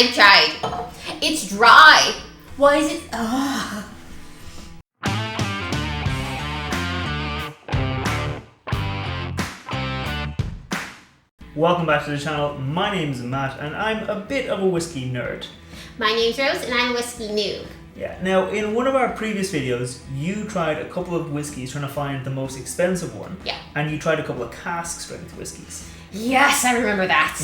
I've tried. It's dry. Why is it? Welcome back to the channel. My name's Matt and I'm a bit of a whiskey nerd. My name's Rose and I'm a whiskey noob. Yeah, now in one of our previous videos, you tried a couple of whiskeys trying to find the most expensive one. Yeah. And you tried a couple of cask strength whiskeys. Yes, I remember that.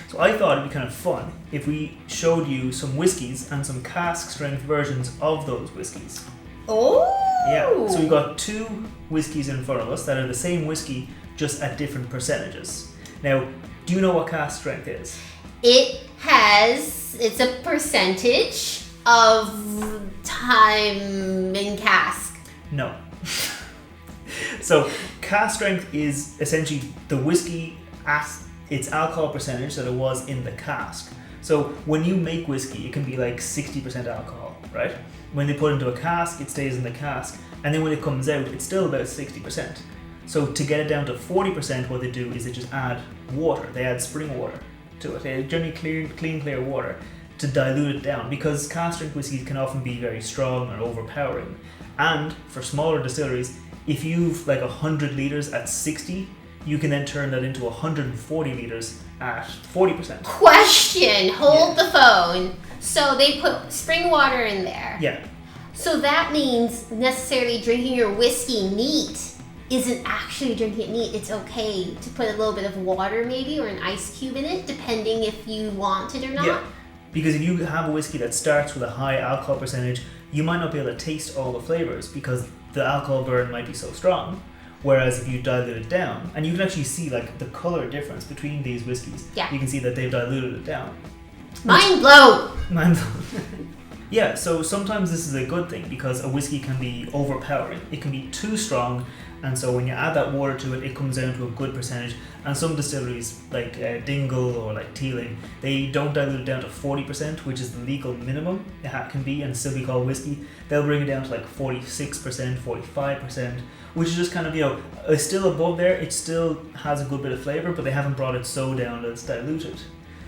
So I thought it'd be kind of fun if we showed you some whiskeys and some cask strength versions of those whiskeys. Oh! Yeah, so we've got two whiskeys in front of us that are the same whiskey, just at different percentages. Now, do you know what cask strength is? It's a percentage of time in cask. No. So, cask strength is essentially the whiskey at its alcohol percentage that it was in the cask. So, when you make whiskey, it can be like 60% alcohol, right? When they put it into a cask, it stays in the cask, and then when it comes out, it's still about 60%. So to get it down to 40%, what they do is they just add water. They add spring water to it. They generally clear water to dilute it down, because cask strength whiskies can often be very strong and overpowering. And for smaller distilleries, if you've like 100 litres at 60, you can then turn that into 140 litres at 40%. Question, hold the phone. So they put spring water in there. Yeah. So that means necessarily drinking your whiskey neat isn't actually drinking it neat. It's okay to put a little bit of water maybe, or an ice cube in it, depending if you want it or not. Yeah, because if you have a whiskey that starts with a high alcohol percentage, you might not be able to taste all the flavours because the alcohol burn might be so strong. Whereas if you dilute it down, and you can actually see like the colour difference between these whiskies, yeah. You can see that they've diluted it down. Mind blown! Mind blown. Yeah, so sometimes this is a good thing because a whiskey can be overpowering. It can be too strong, and so when you add that water to it, it comes down to a good percentage. And some distilleries, like Dingle or like Teeling, they don't dilute it down to 40%, which is the legal minimum it can be and still be called whiskey. They'll bring it down to like 46%, 45%, which is just kind of, it's still above there. It still has a good bit of flavour, but they haven't brought it so down that it's diluted.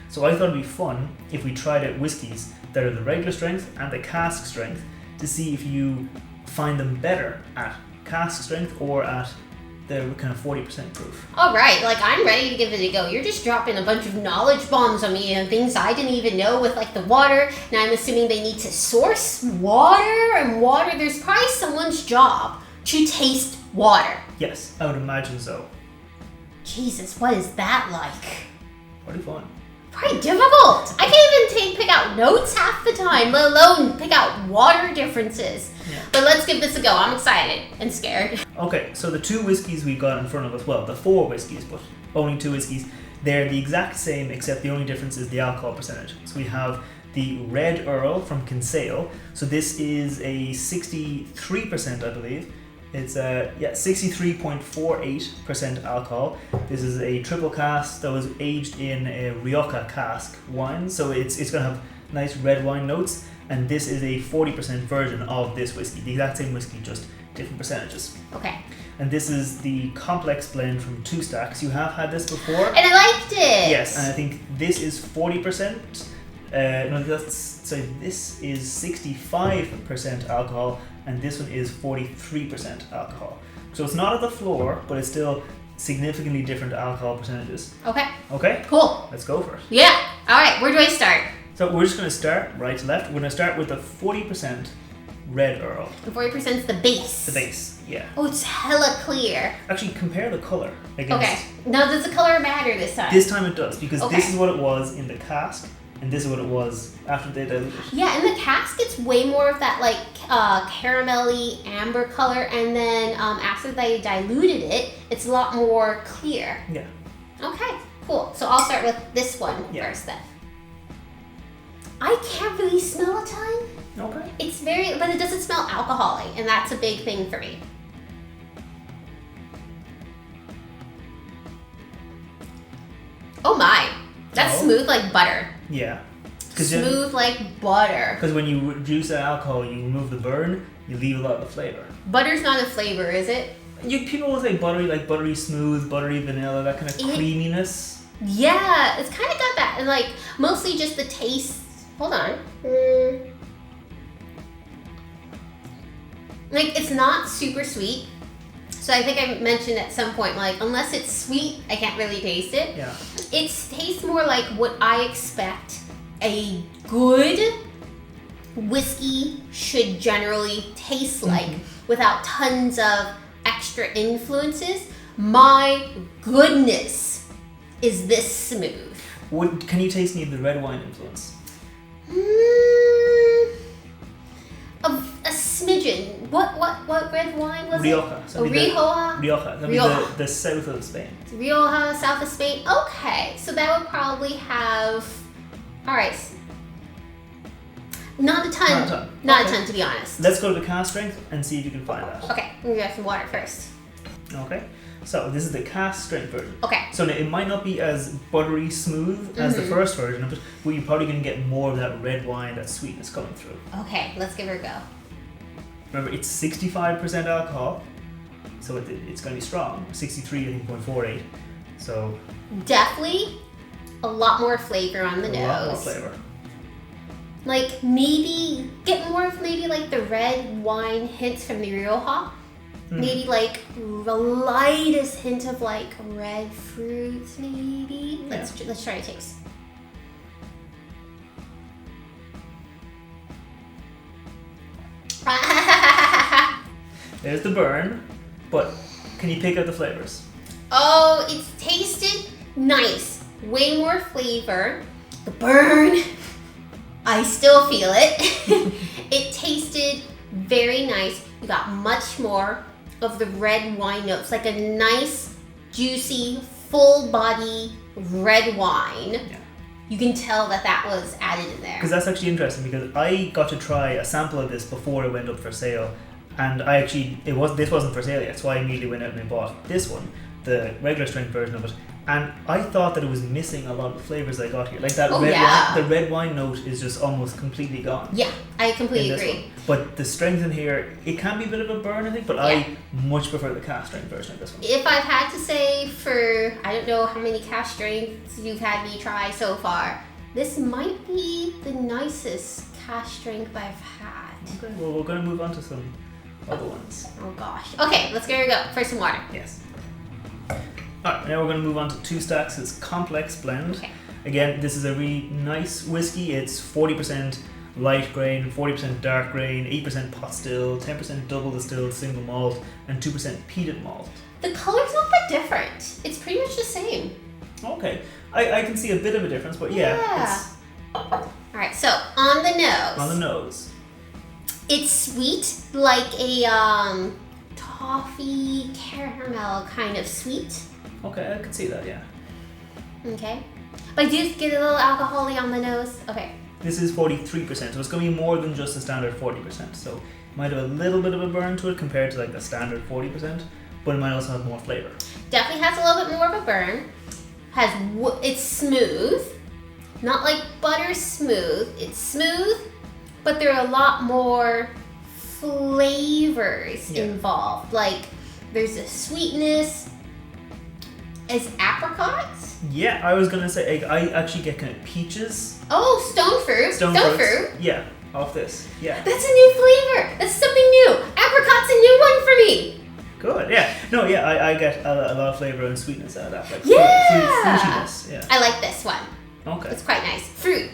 So I thought it'd be fun if we tried out whiskies that are the regular strength and the cask strength to see if you find them better at cask strength or at the kind of 40% proof. Alright, like I'm ready to give it a go. You're just dropping a bunch of knowledge bombs on me and things I didn't even know with like the water. Now I'm assuming they need to source water, and water, there's probably someone's job to taste water. Yes, I would imagine so. Jesus, what is that like? Pretty fun. Pretty difficult. I can't even pick out notes half the time, let alone pick out water differences. Yeah. But let's give this a go. I'm excited and scared. Okay, so the two whiskies we got in front of us, well, the four whiskies, but only two whiskies, they're the exact same except the only difference is the alcohol percentage. So we have the Red Earl from Kinsale. So this is a 63%, I believe. It's 63.48% alcohol. This is a triple cask that was aged in a Rioja cask wine, so it's going to have nice red wine notes. And this is a 40% version of this whiskey, the exact same whiskey, just different percentages. Okay. And this is the complex blend from Two Stacks. You have had this before, and I liked it. Yes, and I think this is 40%. This is 65% alcohol, and this one is 43% alcohol. So it's not at the floor, but it's still significantly different alcohol percentages. Okay. Okay? Cool. Let's go for it. Yeah. Alright, where do I start? So we're just going to start right to left. We're going to start with the 40% Red Earl. The 40% is the base. The base, yeah. Oh, it's hella clear. Actually, compare the colour against... Okay. Now, does the color matter this time? This time it does, because Okay. this is what it was in the cask, and this is what it was after they diluted it. Yeah, in the cask, it's way more of that like caramelly amber color, and then after they diluted it, it's a lot more clear. Yeah. Okay, cool. So I'll start with this one first then. I can't really smell a ton. Okay. It's very, but it doesn't smell alcoholic, and that's a big thing for me. Oh my, that's smooth like butter. Yeah. Smooth like butter. Because when you reduce the alcohol, you remove the burn, you leave a lot of the flavour. Butter's not a flavor, is it? People will say buttery, like buttery smooth, buttery vanilla, that kind of creaminess. Yeah, it's kind of got that, and like mostly just the taste. Hold on. Like it's not super sweet. So I think I mentioned at some point, like unless it's sweet, I can't really taste it. Yeah. It tastes more like what I expect a good whiskey should generally taste like, without tons of extra influences. My goodness, is this smooth? Can you taste any of the red wine influence? A smidgen. What red wine was Rioja. it? So Rioja. Rioja. That'd Rioja. be the south of Spain. Rioja, south of Spain. Okay, so that would probably have. All right. Not a ton. Not a ton, to be honest. Let's go to the cask strength and see if you can find that. Okay, I'm gonna get some water first. Okay. So this is the cask strength version. Okay. So it might not be as buttery smooth as the first version of it, but you're probably going to get more of that red wine, that sweetness coming through. Okay, let's give her a go. Remember, it's 65% alcohol, so it's going to be strong. 63, I think, 0.48. So Definitely a lot more flavor on the nose. a lot more flavor. Like maybe get more of maybe like the red wine hints from the Rioja. Maybe like the lightest hint of like red fruits, maybe. Yeah. Let's try a taste. There's the burn, but can you pick out the flavors? Oh, it's tasted nice. Way more flavor. The burn, I still feel it. It tasted very nice. You got much more of the red wine notes, like a nice, juicy, full body red wine. Yeah. You can tell that was added in there. Because that's actually interesting, because I got to try a sample of this before it went up for sale, and this wasn't for sale yet, so I immediately went out and I bought this one, the regular strength version of it, and I thought that it was missing a lot of the flavors I got here. Like that the red wine note is just almost completely gone. Yeah, I completely agree. But the strength in here, it can be a bit of a burn, I think, but I much prefer the cask strength version of this one. If I've had to say for, I don't know how many cask strengths you've had me try so far, this might be the nicest cask strength I've had. Okay, well, we're going to move on to some other ones. Oh gosh. Okay, let's give it a go. For some water. Yes. Alright, now we're going to move on to 2 Stacks. It's complex blend. Okay. Again, this is a really nice whiskey. It's 40% light grain, 40% dark grain, 8% pot still, 10% double distilled single malt, and 2% peated malt. The color's not that different. It's pretty much the same. Okay. I can see a bit of a difference, but yeah. Alright, so on the nose. On the nose. It's sweet, like a toffee caramel kind of sweet. Okay, I can see that, yeah. Okay. But I do get a little alcohol-y on the nose. Okay. This is 43%, so it's going to be more than just the standard 40%. So it might have a little bit of a burn to it compared to like the standard 40%, but it might also have more flavor. Definitely has a little bit more of a burn. It's smooth. Not like butter smooth. It's smooth, but there are a lot more flavors involved. Like there's a sweetness. Is apricots? Yeah, I was gonna say I actually get kind of peaches. Oh, stone fruit. Stone fruit. Yeah, off this. Yeah. That's a new flavor. That's something new. Apricot's a new one for me. Good. Yeah. No. Yeah. I get a lot of flavor and sweetness out of that. Like fruitiness. Yeah. I like this one. Okay. It's quite nice. Fruit.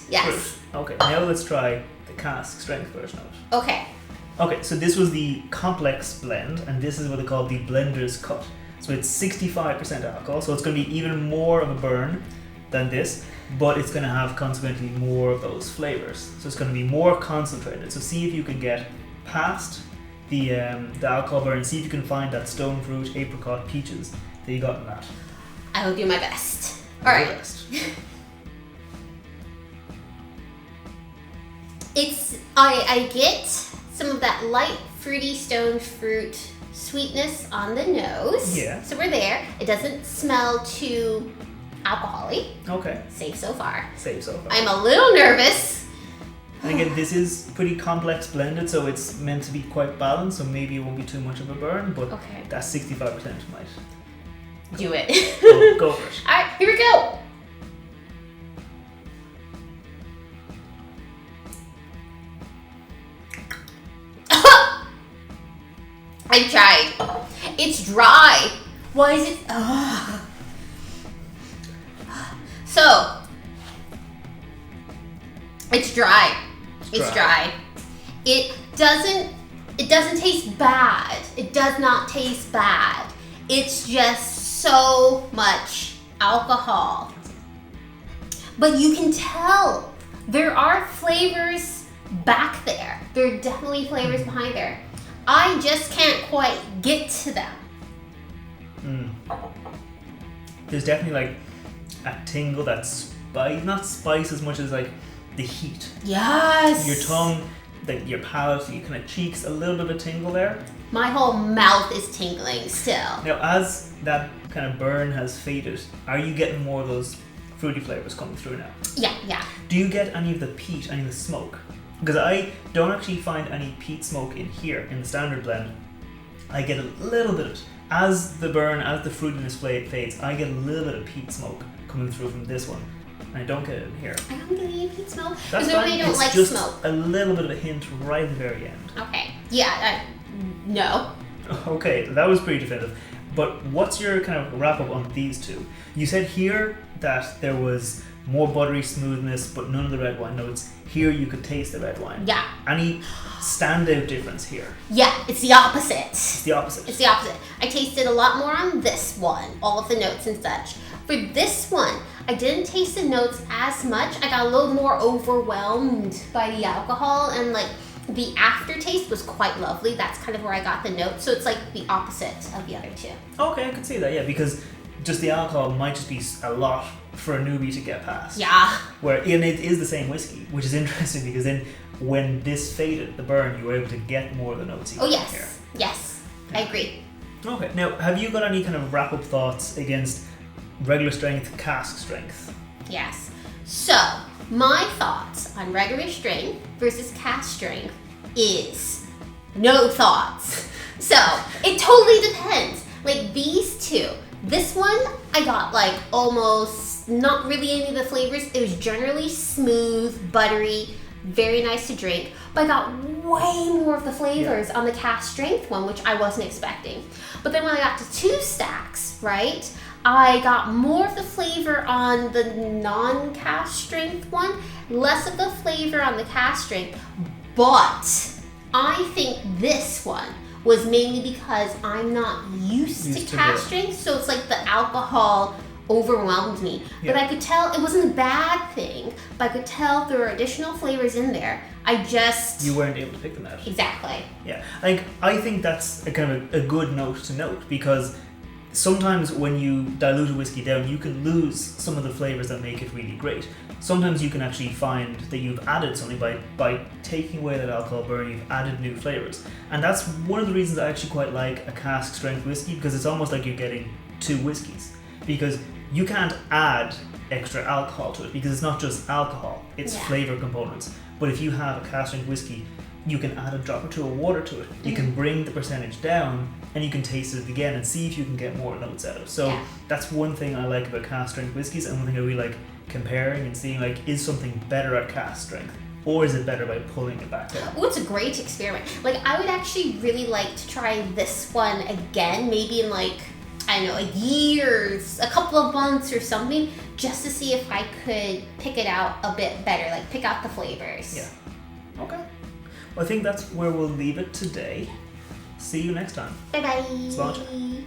Yes. Fruit. Okay. Now let's try the cask strength version of it. Okay. Okay. So this was the complex blend, and this is what they call the blender's cut. So it's 65% alcohol, so it's going to be even more of a burn than this, but it's going to have consequently more of those flavors. So it's going to be more concentrated. So see if you can get past the alcohol burn, see if you can find that stone fruit, apricot, peaches that you got in that. I will do my best. All right. I get some of that light fruity stone fruit sweetness on the nose. Yeah. So we're there. It doesn't smell too alcohol-y. Okay. Safe so far. Safe so far. I'm a little nervous. And again, this is pretty complex blended, so it's meant to be quite balanced, so maybe it won't be too much of a burn, but that 65% might. Do it. Go for it. Alright, here we go. I tried. It's dry. Why is it? So, it's dry. It's dry. It doesn't taste bad. It does not taste bad. It's just so much alcohol. But you can tell there are flavors back there. There are definitely flavors behind there. I just can't quite get to them. There's definitely like a tingle that's not spice as much as like the heat. Yes. Your tongue, like your palate, your kind of cheeks, a little bit of a tingle there. My whole mouth is tingling still. Now, as that kind of burn has faded, are you getting more of those fruity flavors coming through now? Yeah. Do you get any of the peat, any of the smoke? Because I don't actually find any peat smoke in here, in the standard blend. I get a little bit of it. As the burn, as the fruitiness fades, I get a little bit of peat smoke coming through from this one. And I don't get it in here. I don't get any peat smoke. That's Because fine. I don't It's like just smoke. a little bit of a hint right at the very end. Okay. Yeah, no. Okay, that was pretty definitive. But what's your kind of wrap up on these two? You said here that there was more buttery smoothness, but none of the red wine notes. Here you could taste the red wine. Yeah. Any standout difference here? Yeah, it's the opposite. It's the opposite. It's the opposite. I tasted a lot more on this one, all of the notes and such. For this one, I didn't taste the notes as much. I got a little more overwhelmed by the alcohol, and like the aftertaste was quite lovely. That's kind of where I got the notes. So it's like the opposite of the other two. Okay, I could see that, yeah, because just the alcohol might just be a lot for a newbie to get past. Yeah. And it is the same whiskey, which is interesting because then when this faded, the burn, you were able to get more of the notes you Oh, got yes. here. Yes. I agree. Okay, now have you got any kind of wrap-up thoughts against regular strength, cask strength? Yes. So, my thoughts on regular strength versus cask strength is no thoughts. So, it totally depends. Like these two. This one, I got like almost not really any of the flavors. It was generally smooth, buttery, very nice to drink. But I got way more of the flavors on the cask strength one, which I wasn't expecting. But then when I got to 2 stacks, right, I got more of the flavor on the non-cask strength one, less of the flavor on the cask strength. But I think this one was mainly because I'm not used to cask strength, so it's like the alcohol overwhelmed me. Yeah. But I could tell it wasn't a bad thing, but I could tell there were additional flavors in there. You weren't able to pick them out. Exactly. Yeah, I think that's a kind of a good note to note, because sometimes when you dilute a whiskey down, you can lose some of the flavors that make it really great. Sometimes you can actually find that you've added something by taking away that alcohol burn, you've added new flavors. And that's one of the reasons I actually quite like a cask strength whiskey, because it's almost like you're getting 2 whiskeys. Because you can't add extra alcohol to it, because it's not just alcohol, it's flavor components. But if you have a cask strength whiskey, you can add a drop or 2 of water to it. You can bring the percentage down, and you can taste it again and see if you can get more notes out of it. So that's one thing I like about cask strength whiskies, and one thing I really like comparing and seeing, like, is something better at cask strength, or is it better by pulling it back down? Oh, it's a great experiment. Like, I would actually really like to try this one again, maybe in like, I don't know, like years, a couple of months or something, just to see if I could pick it out a bit better, like pick out the flavors. Yeah. Okay. Well, I think that's where we'll leave it today. See you next time. Bye-bye. Slàinte.